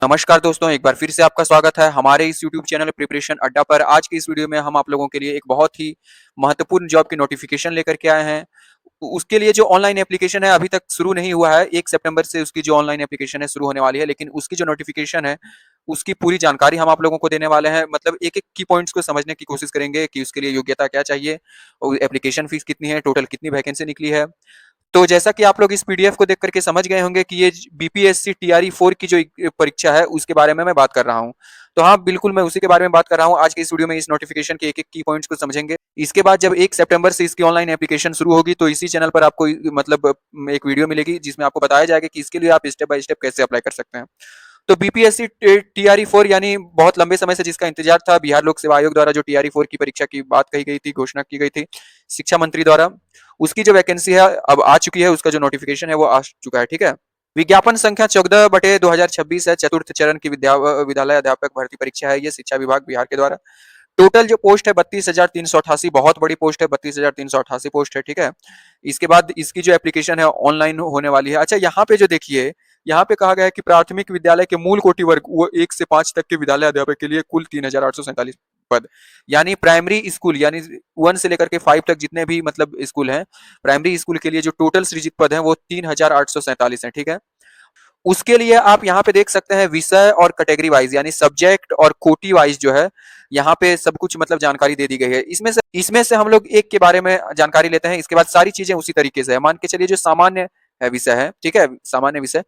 नमस्कार दोस्तों, एक बार फिर से आपका स्वागत है हमारे इस यूट्यूब चैनल प्रिपरेशन अड्डा पर। आज की इस वीडियो में हम आप लोगों के लिए एक बहुत ही महत्वपूर्ण जॉब की नोटिफिकेशन लेकर के आए हैं। उसके लिए जो ऑनलाइन एप्लीकेशन है अभी तक शुरू नहीं हुआ है। 1 सितंबर से उसकी जो ऑनलाइन एप्लीकेशन है शुरू होने वाली है, लेकिन उसकी जो नोटिफिकेशन है उसकी पूरी जानकारी हम आप लोगों को देने वाले हैं। मतलब एक-एक की पॉइंट्स को समझने की कोशिश करेंगे कि उसके लिए योग्यता क्या चाहिए और एप्लीकेशन फीस कितनी है, टोटल कितनी वैकेंसी निकली है। तो जैसा कि आप लोग इस पीडीएफ को देख करके समझ गए होंगे कि ये बीपीएससी टीआरई 4 की जो परीक्षा है उसके बारे में मैं बात कर रहा हूँ। तो हाँ, बिल्कुल मैं उसी के बारे में बात कर रहा हूँ। आज के इस वीडियो में इस नोटिफिकेशन के एक-एक की पॉइंट्स को समझेंगे। इसके बाद जब 1 सितंबर से इसकी ऑनलाइन एप्लीकेशन शुरू होगी तो इसी चैनल पर आपको मतलब एक वीडियो मिलेगी जिसमें आपको बताया जाएगा कि इसके लिए आप स्टेप बाय स्टेप कैसे अप्लाई कर सकते हैं। तो बीपीएससी टीआरई 4 यानी बहुत लंबे समय से जिसका इंतजार था, बिहार लोक सेवा आयोग द्वारा जो टीआरई 4 की परीक्षा की बात कही गई थी, घोषणा की गई थी शिक्षा मंत्री द्वारा, उसकी जो वैकेंसी है अब आ चुकी है, उसका जो नोटिफिकेशन है वो आ चुका है। ठीक है। विज्ञापन संख्या 14/2026 है। चतुर्थ चरण की विद्यालय अध्यापक भर्ती परीक्षा है ये शिक्षा विभाग बिहार के द्वारा। टोटल जो पोस्ट है 32,388, बहुत बड़ी पोस्ट है, 32,388 पोस्ट है। ठीक है। इसके बाद इसकी जो एप्लीकेशन है ऑनलाइन होने वाली है। अच्छा, यहाँ पे जो देखिए, यहाँ पे कहा गया है कि प्राथमिक विद्यालय के मूल कोटि वर्ग वो 1 से 5 तक के विद्यालय अध्यापक के लिए कुल 3,847 पद, यानी प्राइमरी स्कूल यानी 1 से लेकर के 5 तक जितने भी मतलब स्कूल हैं, प्राइमरी स्कूल के लिए जो टोटल सृजित पद हैं वो 3,847 हैं। ठीक है। उसके लिए आप यहाँ पे देख सकते हैं विषय और कैटेगरी वाइज यानी सब्जेक्ट और कोटि वाइज जो है यहाँ पे सब कुछ मतलब जानकारी दे दी गई है। इसमें से हम लोग एक के बारे में जानकारी लेते हैं। इसके बाद सारी चीजें उसी तरीके से है। मान के चलिए जो सामान्य विषय है, ठीक है, सामान्य विषय,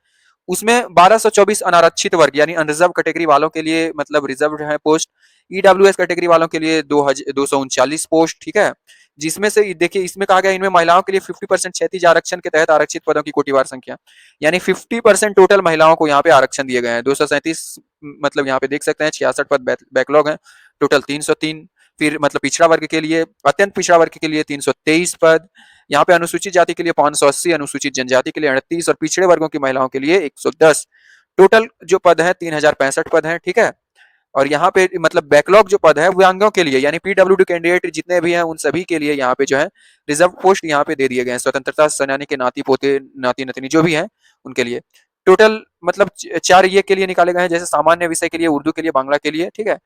उसमें 1224 अनारक्षित वर्ग यानी अनरिजर्व कैटेगरी वालों के लिए मतलब रिजर्व है पोस्ट। ईडब्ल्यूएस कैटेगरी वालों के लिए 239 पोस्ट। ठीक है। जिसमें से देखिए इसमें कहा गया इनमें महिलाओं के लिए 50% क्षैतिज आरक्षण के तहत आरक्षित पदों की कोटिवार संख्या, यानी 50% टोटल महिलाओं को यहाँ पे आरक्षण दिए गए हैं। 237 मतलब यहाँ पे देख सकते हैं 66 पद बैकलॉग हैं, टोटल 303। फिर मतलब पिछड़ा वर्ग के लिए, अत्यंत पिछड़ा वर्ग के लिए 323 पद, यहाँ पे अनुसूचित जाति के लिए 580, अनुसूचित जनजाति के लिए 38 और पिछड़े वर्गों की महिलाओं के लिए 110। टोटल जो पद है 3065 पद हैं। ठीक है। और यहाँ पे मतलब बैकलॉग जो पद है दिव्यांगों के लिए यानी पीडब्ल्यूडी कैंडिडेट जितने भी हैं उन सभी के लिए यहाँ पे जो है रिजर्व पोस्ट यहाँ पे दे दिए गए हैं। स्वतंत्रता सेनानी के नाती पोते नाती नतनी जो भी हैं उनके लिए टोटल मतलब 4 ये के लिए निकाले गए हैं, जैसे सामान्य विषय के लिए, उर्दू के लिए, बांग्ला के लिए। ठीक है।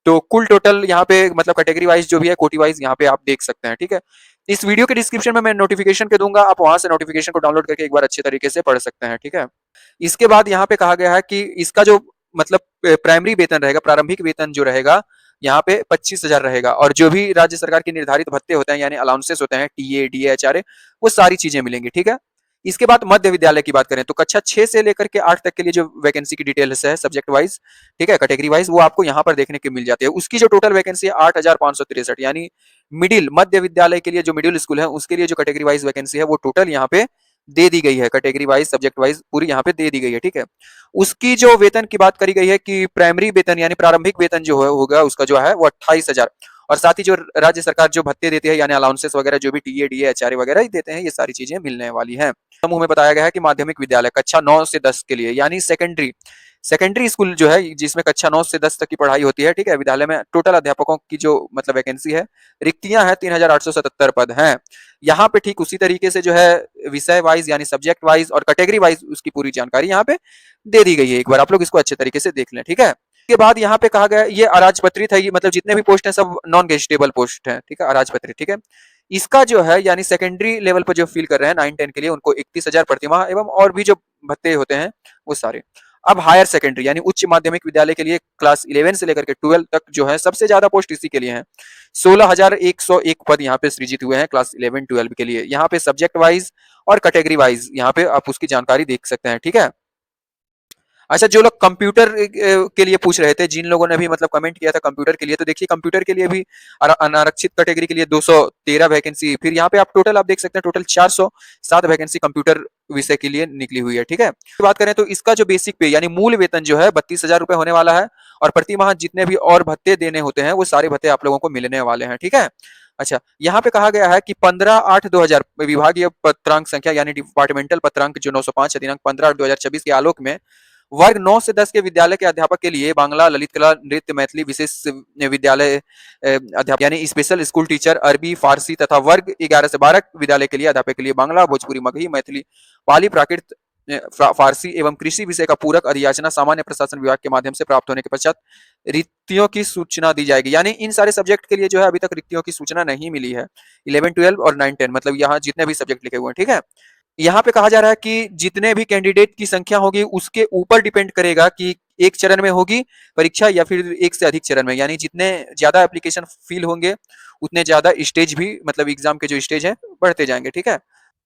तो कुल टोटल यहाँ पे मतलब कैटेगरी वाइज जो भी है, कोटी वाइज यहाँ पे आप देख सकते हैं। ठीक है। इस वीडियो के डिस्क्रिप्शन में मैं नोटिफिकेशन के दूंगा, आप वहां से नोटिफिकेशन को डाउनलोड करके एक बार अच्छे तरीके से पढ़ सकते हैं। ठीक है। इसके बाद यहाँ पे कहा गया है कि इसका जो मतलब प्राइमरी वेतन रहेगा, प्रारंभिक वेतन जो रहेगा यहाँ पे 25,000 रहेगा, और जो भी राज्य सरकार के निर्धारित भत्ते होते हैं यानी अलाउंसेस होते हैं, टीए डीए एचआरए, वो सारी चीजें मिलेंगी। ठीक है। इसके बाद मध्य विद्यालय की बात करें तो कक्षा 6 से लेकर के 8 तक के लिए जो वैकेंसी की डिटेल्स है सब्जेक्ट वाइज, ठीक है, कैटेगरी वाइज, वो आपको यहाँ पर देखने को मिल जाती है। उसकी जो टोटल वैकेंसी है 8,563, यानी मिडिल मध्य विद्यालय के लिए जो मिडिल स्कूल है उसके लिए जो कैटेगरी वाइज वैकेंसी है वो टोटल यहाँ पे दे दी गई है, कैटेगरी वाइज सब्जेक्ट वाइज पूरी यहाँ पे दे दी गई है। ठीक है। उसकी जो वेतन की बात करी गई है कि प्राइमरी वेतन यानी प्रारंभिक वेतन जो होगा उसका जो है वो 28,000, और साथ ही जो राज्य सरकार जो भत्ते देती है यानी अलाउंसेस वगैरह जो भी टीए डीए एचआरए वगैरह ही देते हैं, ये सारी चीजें मिलने वाली हैं। समूह में बताया गया है कि माध्यमिक विद्यालय कक्षा 9 से 10 के लिए यानी सेकेंडरी सेकेंडरी स्कूल जो है जिसमें कक्षा 9 से 10 तक की पढ़ाई होती है। ठीक है। विद्यालय में टोटल अध्यापकों की जो मतलब वैकेंसी है, रिक्तियां हैं 3,877 पद हैं। यहाँ पे ठीक उसी तरीके से जो है विषय वाइज यानी सब्जेक्ट वाइज और कैटेगरी वाइज उसकी पूरी जानकारी यहाँ पे दे दी गई है। एक बार आप लोग इसको अच्छे तरीके से देख लें। ठीक है। के बाद यहाँ पे कहा गया ये अराजपत्रित है, ये मतलब जितने भी पोस्ट हैं सब नॉन गेस्टेबल पोस्ट हैं। ठीक है, अराजपत्रित। ठीक है। इसका जो है यानी सेकेंडरी लेवल पर जो फील कर रहे हैं 9-10 के लिए उनको 31,000 प्रतिमाह एवं और भी जो भत्ते होते हैं वो सारे। अब हायर सेकेंडरी यानी उच्च माध्यमिक विद्यालय के लिए क्लास 11 से लेकर के 12 तक जो है सबसे ज्यादा पोस्ट इसी के लिए हैं। 16,101 पद यहाँ पे सृजित हुए हैं क्लास 11-12 के लिए। यहाँ पे सब्जेक्ट वाइज और कैटेगरी वाइज यहाँ पे आप उसकी जानकारी देख सकते हैं। ठीक है। अच्छा, जो लोग कंप्यूटर के लिए पूछ रहे थे, जिन लोगों ने भी मतलब कमेंट किया था कंप्यूटर के लिए, तो देखिए कंप्यूटर के लिए भी अनारक्षित कैटेगरी के लिए 213 वैकेंसी, फिर यहाँ पे आप टोटल आप देख सकते हैं टोटल 407 वैकेंसी कंप्यूटर विषय के लिए निकली हुई है। ठीक है। बात करें तो इसका जो बेसिक पे यानी मूल वेतन जो है 32,000 रुपए होने वाला है, और प्रति माह जितने भी और भत्ते देने होते हैं वो सारे भत्ते आप लोगों को मिलने वाले हैं। ठीक है। अच्छा, यहाँ पे कहा गया है कि 15/8/2000 विभागीय पत्रांक संख्या यानी डिपार्टमेंटल पत्रांक जो 905 दिनांक 15/8/2024 के आलोक में वर्ग 9 से 10 के विद्यालय के अध्यापक के लिए बांग्ला, ललित कला, नृत्य, मैथिली विशेष विद्यालय अध्यापक यानी स्पेशल स्कूल टीचर, अरबी, फारसी तथा वर्ग 11 से 12 विद्यालय के लिए अध्यापक के लिए बांग्ला, भोजपुरी, मगही, मैथिली, पाली, प्राकृत फारसी एवं कृषि विषय का पूरक अधियाचना सामान्य प्रशासन विभाग के माध्यम से प्राप्त होने के पश्चात रिक्तियों की सूचना दी जाएगी। यानी इन सारे सब्जेक्ट के लिए जो है अभी तक रिक्तियों की सूचना नहीं मिली है। 11, 12 और 9, 10 मतलब यहाँ जितने भी सब्जेक्ट लिखे हुए हैं, ठीक है। यहाँ पे कहा जा रहा है कि जितने भी कैंडिडेट की संख्या होगी उसके ऊपर डिपेंड करेगा कि एक चरण में होगी परीक्षा या फिर एक से अधिक चरण में। यानी जितने ज्यादा एप्लीकेशन फिल होंगे उतने ज्यादा स्टेज भी मतलब एग्जाम के जो स्टेज है बढ़ते जाएंगे, ठीक है।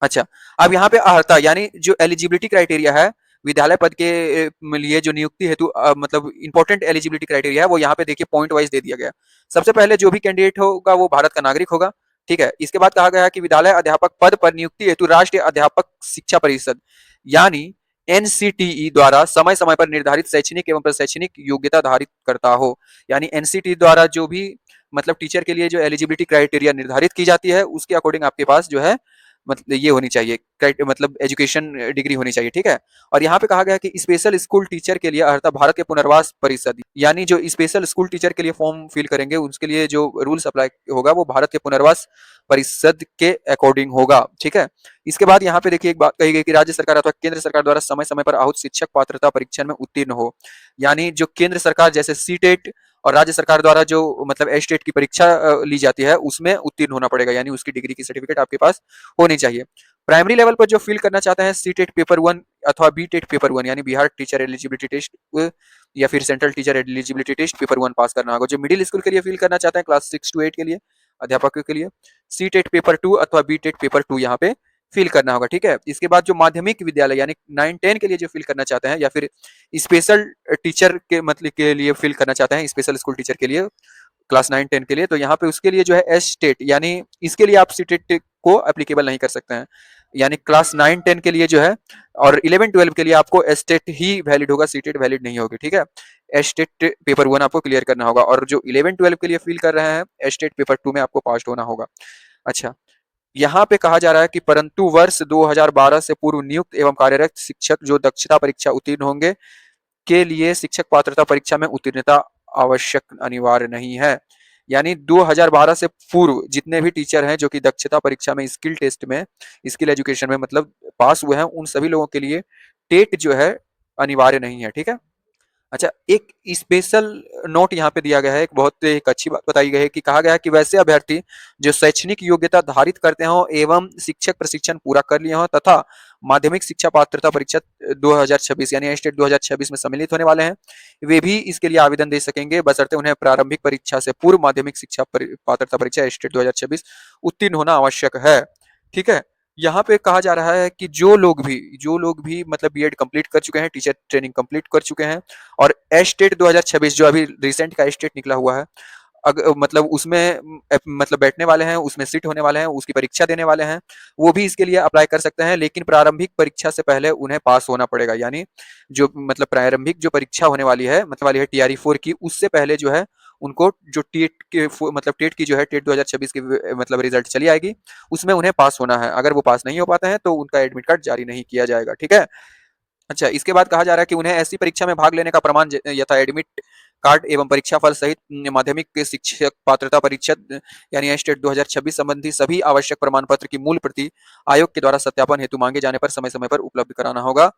अच्छा, अब यहाँ पे अर्हता यानी जो एलिजिबिलिटी क्राइटेरिया है विद्यालय पद के लिए जो नियुक्ति हेतु मतलब इंपॉर्टेंट एलिजिबिलिटी क्राइटेरिया है वो यहाँ पे देखिए पॉइंट वाइज दे दिया गया है। सबसे पहले जो भी कैंडिडेट होगा वो भारत का नागरिक होगा, ठीक है। इसके बाद कहा गया है कि विद्यालय अध्यापक पद पर नियुक्ति हेतु राष्ट्रीय अध्यापक शिक्षा परिषद यानी एनसीटीई द्वारा समय समय पर निर्धारित शैक्षणिक एवं प्रशैक्षणिक योग्यता धारित करता हो। यानी एनसीटी द्वारा जो भी मतलब टीचर के लिए जो एलिजिबिलिटी क्राइटेरिया निर्धारित की जाती है उसके अकॉर्डिंग आपके पास जो है मतलब ये होनी चाहिए मतलब एजुकेशन डिग्री होनी चाहिए, ठीक है। और यहाँ पे कहा गया कि स्पेशल स्कूल टीचर के लिए अर्हता भारत के पुनर्वास परिषद यानी जो स्पेशल स्कूल टीचर के लिए फॉर्म फिल करेंगे उसके लिए जो रूल्स अप्लाई होगा वो भारत के पुनर्वास परिषद के अकॉर्डिंग होगा, ठीक है। इसके बाद यहाँ पे देखिए एक बात कही गई कि राज्य सरकार अथवा केंद्र सरकार द्वारा समय समय पर आहूत शिक्षक पात्रता परीक्षण में उत्तीर्ण हो। यानी जो केंद्र सरकार जैसे सीटेट और राज्य सरकार द्वारा जो मतलब एस्टेट की परीक्षा ली जाती है उसमें उत्तीर्ण होना पड़ेगा। यानी उसकी डिग्री की सर्टिफिकेट आपके पास होनी चाहिए। प्राइमरी लेवल पर जो फिल करना चाहते हैं सीटेट पेपर 1 अथवा बीटेट पेपर 1 यानी बिहार टीचर एलिजिबिलिटी टेस्ट या फिर central teacher eligibility test paper 1 pass करना होगा। जो मिडिल स्कूल के लिए फिल करना चाहते हैं क्लास 6 to 8 के लिए अध्यापकों के लिए सीटेट पेपर 2 अथवा बीटेट पेपर 2 यहाँ पे फिल करना होगा, ठीक है। इसके बाद जो माध्यमिक विद्यालय यानी 9, 10 के लिए जो फिल करना चाहते हैं या फिर स्पेशल टीचर के मतलब के लिए फिल करना चाहते हैं स्पेशल स्कूल टीचर के लिए क्लास 9, 10 के लिए तो यहाँ पे उसके लिए जो है एस टेट यानी इसके लिए आप सीटेट को एप्लीकेबल नहीं कर सकते हैं। यानी क्लास 9, 10 के लिए जो है और 11, 12 के लिए आपको एस टेट ही वैलिड होगा, सीटेट वैलिड नहीं होगी, ठीक है। एस टेट पेपर 1 आपको क्लियर करना होगा और जो 11, 12 के लिए फिल कर रहे हैं एस टेट पेपर 2 में आपको पास होना होगा। अच्छा, यहाँ पे कहा जा रहा है कि परंतु वर्ष 2012 से पूर्व नियुक्त एवं कार्यरत शिक्षक जो दक्षता परीक्षा उत्तीर्ण होंगे के लिए शिक्षक पात्रता परीक्षा में उत्तीर्णता आवश्यक अनिवार्य नहीं है। यानी 2012 से पूर्व जितने भी टीचर हैं जो कि दक्षता परीक्षा में स्किल टेस्ट में स्किल एजुकेशन में मतलब पास हुए हैं उन सभी लोगों के लिए टेट जो है अनिवार्य नहीं है, ठीक है। अच्छा, एक स्पेशल नोट यहाँ पे दिया गया है, एक अच्छी बात बताई गई है कि कहा गया है कि वैसे अभ्यर्थी जो शैक्षणिक योग्यता धारित करते हो एवं शिक्षक प्रशिक्षण पूरा कर लिए हो तथा माध्यमिक शिक्षा पात्रता परीक्षा 2026 यानी स्टेट 2026 में सम्मिलित होने वाले हैं वे भी इसके लिए आवेदन दे सकेंगे बशर्ते उन्हें प्रारंभिक परीक्षा से पूर्व माध्यमिक शिक्षा पात्रता परीक्षा स्टेट 2026 उत्तीर्ण होना आवश्यक है, ठीक है। यहाँ पे कहा जा रहा है कि जो लोग भी मतलब बीएड कंप्लीट कर चुके हैं टीचर ट्रेनिंग कंप्लीट कर चुके हैं और एस्टेट 2026 जो अभी रिसेंट का एस्टेट निकला हुआ है मतलब उसमें मतलब बैठने वाले हैं उसमें सीट होने वाले हैं उसकी परीक्षा देने वाले हैं वो भी इसके लिए अप्लाई कर सकते हैं लेकिन प्रारंभिक परीक्षा से पहले उन्हें पास होना पड़ेगा। यानी जो मतलब प्रारंभिक जो परीक्षा होने वाली है मतलब वाली है टीआरई 4 की उससे पहले जो है उनको जो टेट के मतलब टेट की जो है टेट 2026 की मतलब रिजल्ट चली आएगी उसमें उन्हें पास होना है। अगर वो पास नहीं हो पाते हैं तो उनका एडमिट कार्ड जारी नहीं किया जाएगा, ठीक है। अच्छा, इसके बाद कहा जा रहा है कि उन्हें ऐसी परीक्षा में भाग लेने का प्रमाण यथा एडमिट कार्ड एवं परीक्षा फल सहित माध्यमिक के शिक्षक पात्रता परीक्षा यानी स्टेट 2026 संबंधी सभी आवश्यक प्रमाण पत्र की मूल प्रति आयोग के द्वारा सत्यापन हेतु मांगे जाने पर समय समय पर उपलब्ध कराना होगा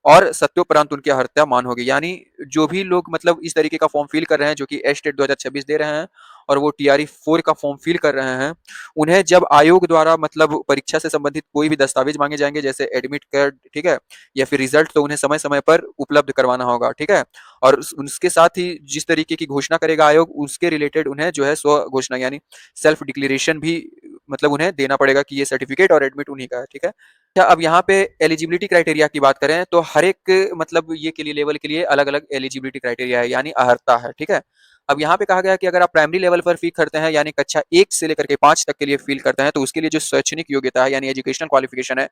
और सत्योपरांत उनकी हत्या मान होगी। यानी जो भी लोग मतलब इस तरीके का फॉर्म फिल कर रहे हैं जो कि स्टेट 2026 दे रहे हैं और वो टीआरई 4 का फॉर्म फिल कर रहे हैं उन्हें जब आयोग द्वारा मतलब परीक्षा से संबंधित कोई भी दस्तावेज मांगे जाएंगे जैसे एडमिट कार्ड, ठीक है, या फिर रिजल्ट तो उन्हें समय समय पर उपलब्ध करवाना होगा, ठीक है। और उसके साथ ही जिस तरीके की घोषणा करेगा आयोग उसके रिलेटेड उन्हें जो है स्व घोषणा यानी सेल्फ डिक्लेरेशन भी मतलब उन्हें देना पड़ेगा कि ये सर्टिफिकेट और एडमिट उन्हीं का है, ठीक है। अच्छा, अब यहाँ पे एलिजिबिलिटी क्राइटेरिया की बात करें तो हर एक मतलब ये के लिए लेवल के लिए अलग अलग एलिजिबिलिटी क्राइटेरिया है यानी अहर्ता है, ठीक है। अब यहाँ पे कहा गया कि अगर आप प्राइमरी लेवल पर फील करते हैं यानी कक्षा 1 से लेकर के 5 तक के लिए फील करते हैं तो उसके लिए जो शैक्षणिक योग्यता है यानी एजुकेशनल क्वालिफिकेशन है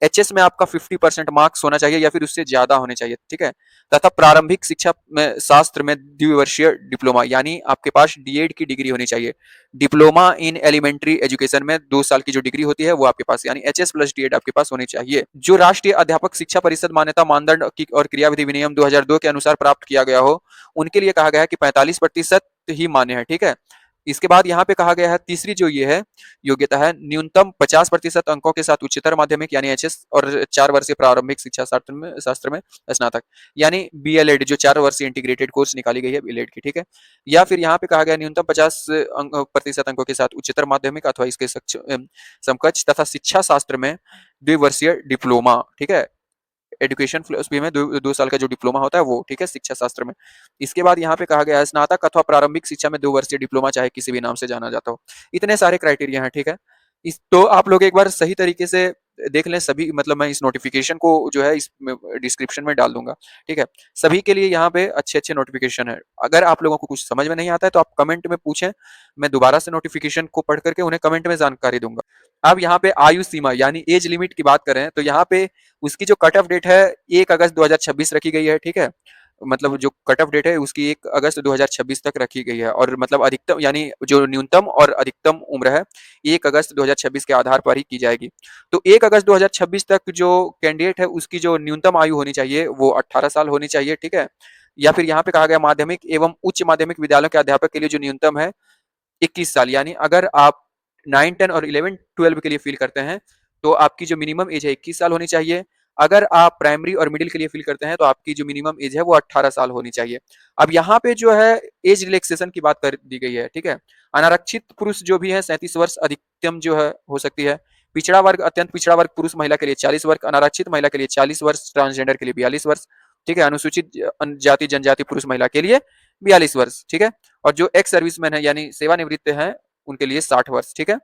एचएस में आपका 50% मार्क्स होना चाहिए या फिर उससे ज्यादा होने चाहिए, ठीक है। तथा प्रारंभिक शिक्षा में शास्त्र में द्विवर्षीय डिप्लोमा यानी आपके पास डीएड की डिग्री होनी चाहिए। डिप्लोमा इन एलिमेंट्री एजुकेशन में 2 साल की जो डिग्री होती है वो आपके पास यानी एचएस प्लस डीएड आपके पास होनी चाहिए। जो राष्ट्रीय अध्यापक शिक्षा परिषद मान्यता मानदंड और क्रियाविधि विनियम 2002 के अनुसार प्राप्त किया गया हो उनके लिए कहा गया है कि 45% ही मान्य है, ठीक है। इसके बाद यहाँ पे कहा गया है तीसरी जो ये है योग्यता है, न्यूनतम 50% अंकों के साथ उच्चतर माध्यमिक यानी एचएस और 4 वर्षीय प्रारंभिक शिक्षा शास्त्र में स्नातक यानी बीएलएड, जो 4 वर्षीय इंटीग्रेटेड कोर्स निकाली गई है बीएलएड की, ठीक है। या फिर यहाँ पे कहा गया न्यूनतम 50% अंकों के साथ उच्चतर माध्यमिक अथवा इसके समकक्ष तथा शिक्षा शास्त्र में द्विवर्षीय डिप्लोमा, ठीक है। एजुकेशन फिलॉसफी में 2 साल का जो डिप्लोमा होता है वो, ठीक है, शिक्षा शास्त्र में। इसके बाद यहाँ पे कहा गया है स्नातक अथवा प्रारंभिक शिक्षा में 2 वर्षीय डिप्लोमा, चाहे किसी भी नाम से जाना जाता हो। इतने सारे क्राइटेरिया हैं, ठीक है। इस तो आप लोग एक बार सही तरीके से देख लें सभी, मतलब मैं इस नोटिफिकेशन को जो है इस डिस्क्रिप्शन में डाल दूंगा, ठीक है। सभी के लिए यहाँ पे अच्छे-अच्छे नोटिफिकेशन है। अगर आप लोगों को कुछ समझ में नहीं आता है तो आप कमेंट में पूछें, मैं दोबारा से नोटिफिकेशन को पढ़ करके उन्हें कमेंट में जानकारी दूंगा। अब यहाँ पे आयु सीमा यानी एज लिमिट की बात करें तो यहाँ पे उसकी जो कट ऑफ डेट है 1 अगस्त 2026 रखी गई है, ठीक है। मतलब जो कट ऑफ डेट है उसकी 1 अगस्त 2026 तक रखी गई है और मतलब अधिकतम यानी जो न्यूनतम और अधिकतम उम्र है 1 अगस्त 2026 के आधार पर ही की जाएगी। तो 1 अगस्त 2026 तक जो कैंडिडेट है उसकी जो न्यूनतम आयु होनी चाहिए वो 18 साल होनी चाहिए, ठीक है। या फिर यहाँ पे कहा गया माध्यमिक एवं उच्च माध्यमिक विद्यालयों के अध्यापक के लिए जो न्यूनतम है 21 साल, यानी अगर आप 9, 10 और 11, 12 के लिए फिल करते हैं तो आपकी जो मिनिमम एज है 21 साल होनी चाहिए। अगर आप प्राइमरी और मिडिल के लिए फिल करते हैं तो आपकी जो मिनिमम एज है वो 18 साल होनी चाहिए। अब यहाँ पे जो है एज रिलैक्सेशन की बात कर दी गई है, ठीक है। अनारक्षित पुरुष जो भी है 37 वर्ष अधिकतम जो है हो सकती है। पिछड़ा वर्ग, अत्यंत पिछड़ा वर्ग पुरुष महिला के लिए 40 वर्ष, अनारक्षित महिला के लिए 40 वर्ष, ट्रांसजेंडर के लिए 42 वर्ष, ठीक है। अनुसूचित जाति जनजाति पुरुष महिला के लिए 42 वर्ष, ठीक है। और जो एक्स सर्विसमैन है यानी सेवानिवृत्त हैं उनके लिए 60 वर्ष, ठीक है।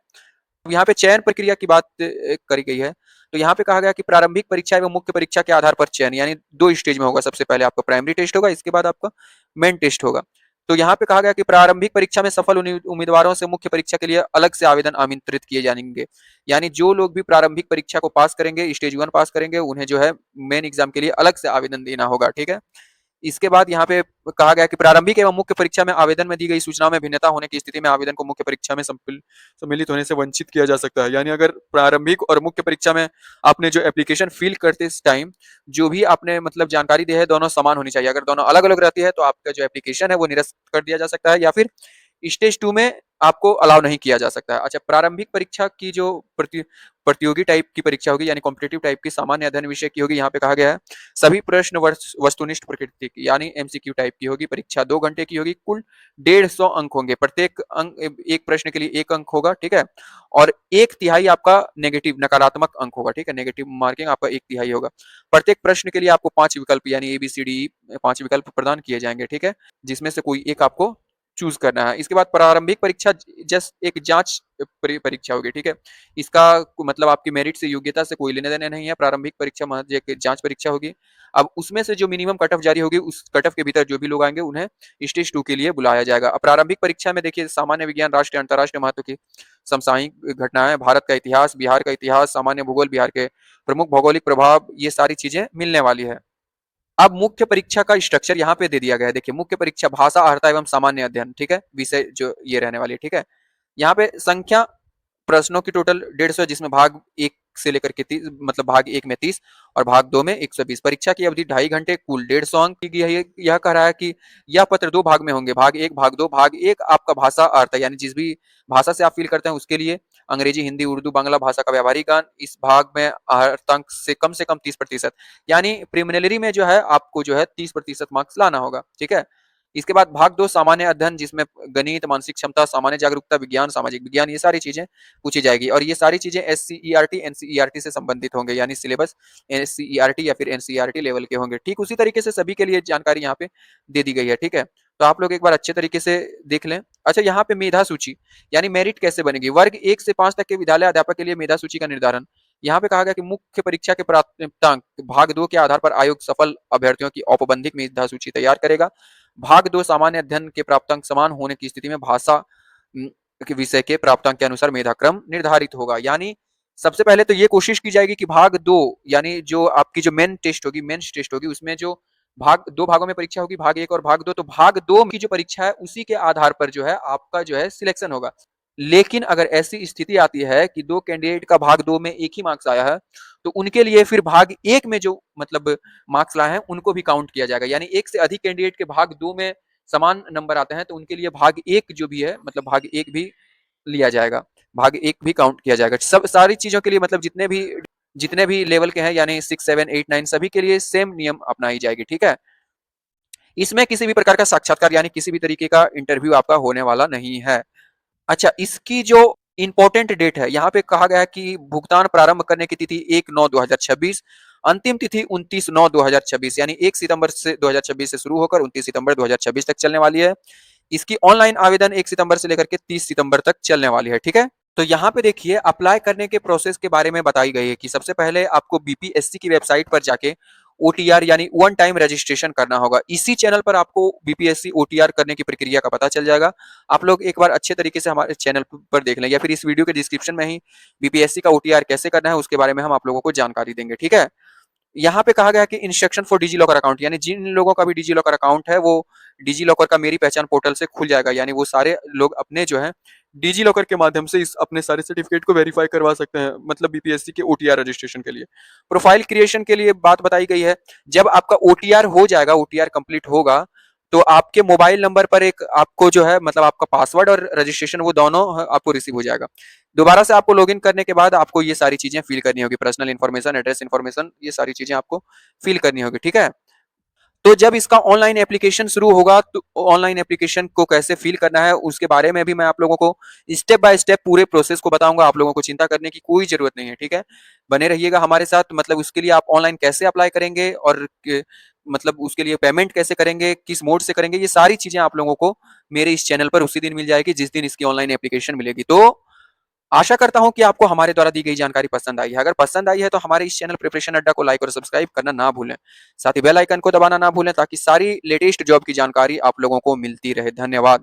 अब यहाँ पे चयन प्रक्रिया की बात करी गई है। तो यहाँ पे कहा गया कि प्रारंभिक परीक्षा एवं मुख्य परीक्षा के आधार पर चयन, यानी 2 स्टेज में होगा। सबसे पहले आपका प्राइमरी टेस्ट होगा, इसके बाद आपका मेन टेस्ट होगा। तो यहाँ पे कहा गया कि प्रारंभिक परीक्षा में सफल उम्मीदवारों से मुख्य परीक्षा के लिए अलग से आवेदन आमंत्रित किए जाएंगे। यानी जो लोग भी प्रारंभिक परीक्षा को पास करेंगे, स्टेज 1 पास करेंगे, उन्हें जो है मेन एग्जाम के लिए अलग से आवेदन देना होगा, ठीक है। इसके बाद यहाँ पे कहा गया कि प्रारंभिक एवं मुख्य परीक्षा में आवेदन में दी गई सूचनाओं में भिन्नता होने की स्थिति में आवेदन को मुख्य परीक्षा में सम्मिलित होने से वंचित किया जा सकता है। यानी अगर प्रारंभिक और मुख्य परीक्षा में आपने जो एप्लीकेशन फिल करते इस टाइम जो भी आपने मतलब जानकारी दी है दोनों समान होनी चाहिए। अगर दोनों अलग अलग रहती है तो आपका जो एप्लीकेशन है वो निरस्त कर दिया जा सकता है या फिर स्टेज 2 में आपको अलाउ नहीं किया जा सकता है। अच्छा, प्रारंभिक परीक्षा की जो प्रतियोगी टाइप की परीक्षा होगी यानी कॉम्पिटिटिव टाइप की, सामान्य अध्ययन विषय की होगी। यहाँ पे कहा गया है सभी प्रश्न वस्तुनिष्ठ प्रकृति की यानी एमसीक्यू टाइप की होगी। परीक्षा 2 घंटे की होगी। कुल 150 अंक होंगे। प्रत्येक अंक, एक प्रश्न के लिए 1 अंक होगा, ठीक है। और 1/3 आपका नेगेटिव नकारात्मक अंक होगा, ठीक है। नेगेटिव मार्किंग आपका 1/3 होगा। प्रत्येक प्रश्न के लिए आपको 5 विकल्प यानी ABCD 5 विकल्प प्रदान किए जाएंगे, ठीक है। जिसमें से कोई एक आपको चूज करना है। इसके बाद प्रारंभिक परीक्षा जस्ट एक जांच परीक्षा होगी, ठीक है। इसका मतलब आपकी मेरिट से, योग्यता से कोई लेने देने नहीं है। प्रारंभिक परीक्षा महज एक जांच परीक्षा होगी। अब उसमें से जो मिनिमम कट ऑफ जारी होगी उस कट ऑफ के भीतर जो भी लोग आएंगे उन्हें स्टेज 2 के लिए बुलाया जाएगा। अब प्रारंभिक परीक्षा में देखिए सामान्य विज्ञान, राष्ट्रीय अंतर्राष्ट्रीय महत्व की समसामयिक घटनाएं, भारत का इतिहास, बिहार का इतिहास, सामान्य भूगोल, बिहार के प्रमुख भौगोलिक प्रभाव, ये सारी चीजें मिलने वाली है। अब मुख्य परीक्षा का स्ट्रक्चर यहाँ पे दे दिया गया है। देखिए मुख्य परीक्षा भाषा, अर्थ एवं सामान्य अध्ययन, ठीक है, विषय जो ये रहने वाली है, ठीक है। यहाँ पे संख्या प्रश्नों की टोटल 150 है, जिसमें भाग 1 से लेकर के 30, मतलब भाग 1 में 30 और भाग 2 में 120। परीक्षा की अवधि 2.5 घंटे, कुल 150 अंक की गई है। यह कह रहा है कि यह पत्र 2 भाग में होंगे, भाग 1, भाग 2। भाग 1 आपका भाषा अर्थ है, यानी जिस भी भाषा से आप फील करते हैं उसके लिए, अंग्रेजी, हिंदी, उर्दू, बांग्ला भाषा का व्यावहारिक ज्ञान। इस भाग में अर्थांक से कम 30%, यानी प्रिलिमिनरी में जो है आपको जो है 30% मार्क्स लाना होगा, ठीक है। इसके बाद भाग 2 सामान्य अध्ययन, जिसमें गणित, मानसिक क्षमता, सामान्य जागरूकता, विज्ञान, सामाजिक विज्ञान, ये सारी चीजें पूछी जाएगी। और ये सारी चीजें SCERT, NCERT से संबंधित होंगे, यानी सिलेबस SCERT या फिर NCERT लेवल के होंगे। ठीक उसी तरीके से सभी के लिए जानकारी यहाँ पे दे दी गई है, ठीक है। तो आप लोग एक बार अच्छे तरीके से देख लें। अच्छा, यहाँ पे मेधा सूची यानी मेरिट कैसे बनेगी। वर्ग 1 से 5 तक के विद्यालय अध्यापक के लिए मेधा सूची का निर्धारण। यहाँ पे कहा गया कि मुख्य परीक्षा के प्राप्तांक भाग 2 के आधार पर आयोग सफल अभ्यर्थियों की औपबंधिक मेधा सूची तैयार करेगा। भाग 2 सामान्य अध्ययन के प्राप्तांक समान होने की स्थिति में भाषा के विषय के प्राप्तांक के अनुसार मेधाक्रम निर्धारित होगा। यानी सबसे पहले तो ये कोशिश की जाएगी कि भाग 2 यानी जो आपकी जो मेन टेस्ट होगी, मेंस टेस्ट होगी, उसमें जो भाग 2 भागों में परीक्षा होगी, भाग 1 और भाग 2। तो भाग 2 की जो परीक्षा है उसी के आधार पर जो है आपका जो है सिलेक्शन होगा। लेकिन अगर ऐसी स्थिति आती है कि 2 कैंडिडेट का भाग 2 में एक ही मार्क्स आया है तो उनके लिए फिर भाग 1 में जो मतलब मार्क्स लाए हैं उनको भी काउंट किया जाएगा। यानी एक से अधिक कैंडिडेट के भाग 2 में समान नंबर आते हैं तो उनके लिए भाग 1 जो भी है मतलब भाग 1 भी लिया जाएगा, भाग 1 भी काउंट किया जाएगा। सब सारी चीज़ों के लिए मतलब जितने भी लेवल के हैं यानी 6, 7, 8, 9 सभी के लिए सेम नियम अपनाई जाएगी, ठीक है? इसमें किसी भी प्रकार का साक्षात्कार यानी किसी भी तरीके का इंटरव्यू आपका होने वाला नहीं है। अच्छा, इसकी जो इम्पोर्टेंट डेट है, यहाँ पे कहा गया है कि भुगतान प्रारंभ करने की तिथि 1/9/2026, अंतिम तिथि 29/9/2026 यानी 1 सितंबर से 2026 से शुरू होकर 29 सितंबर 2026 तक चलने वाली है। इसकी ऑनलाइन आवेदन 1 सितंबर से लेकर के 30 सितंबर तक चलने वाली है, ठीक है? तो यहाँ पे देखिए अप्लाई करने के प्रोसेस के बारे में बताई गई है कि सबसे पहले आपको बीपीएससी की वेबसाइट पर जाके ओटीआर यानी वन टाइम रजिस्ट्रेशन करना होगा। इसी चैनल पर आपको बीपीएससी ओटीआर करने की प्रक्रिया का पता चल जाएगा। आप लोग एक बार अच्छे तरीके से हमारे चैनल पर देख लें या फिर इस वीडियो के डिस्क्रिप्शन में ही बीपीएससी का ओटीआर कैसे करना है उसके बारे में हम आप लोगों को जानकारी देंगे, ठीक है? यहाँ पे कहा गया है कि instruction for DigiLocker account यानी जिन लोगों का भी डिजी लॉकर अकाउंट है वो डिजी लॉकर का मेरी पहचान पोर्टल से खुल जाएगा, यानी वो सारे लोग अपने जो है डिजी लॉकर के माध्यम से इस अपने सारे सर्टिफिकेट को वेरीफाई करवा सकते हैं, मतलब बीपीएससी के ओटीआर रजिस्ट्रेशन के लिए। प्रोफाइल क्रिएशन के लिए बात बताई गई है, जब आपका ओटीआर हो जाएगा, ओटीआर कंप्लीट होगा तो आपके मोबाइल नंबर पर एक आपको जो है मतलब आपका पासवर्ड और रजिस्ट्रेशन वो दोनों आपको रिसीव हो जाएगा। दोबारा से आपको लॉगिन करने के बाद आपको ये सारी चीजें फिल करनी होगी, पर्सनल इन्फॉर्मेशन, एड्रेस इन्फॉर्मेशन, ये सारी चीजें आपको फिल करनी होगी, ठीक है? तो जब इसका ऑनलाइन एप्लीकेशन शुरू होगा तो ऑनलाइन एप्लीकेशन को कैसे फिल करना है उसके बारे में भी मैं आप लोगों को स्टेप बाय स्टेप पूरे प्रोसेस को बताऊंगा। आप लोगों को चिंता करने की कोई जरूरत नहीं है, ठीक है? बने रहिएगा हमारे साथ। मतलब उसके लिए आप ऑनलाइन कैसे अप्लाई करेंगे और मतलब उसके लिए पेमेंट कैसे करेंगे, किस मोड से करेंगे, ये सारी चीजें आप लोगों को मेरे इस चैनल पर उसी दिन मिल जाएगी जिस दिन इसकी ऑनलाइन एप्लीकेशन मिलेगी। तो आशा करता हूं कि आपको हमारे द्वारा दी गई जानकारी पसंद आई है। अगर पसंद आई है तो हमारे इस चैनल प्रिपरेशन अड्डा को लाइक और सब्सक्राइब करना ना भूलें। साथ ही बेल आइकन को दबाना ना भूलें ताकि सारी लेटेस्ट जॉब की जानकारी आप लोगों को मिलती रहे। धन्यवाद।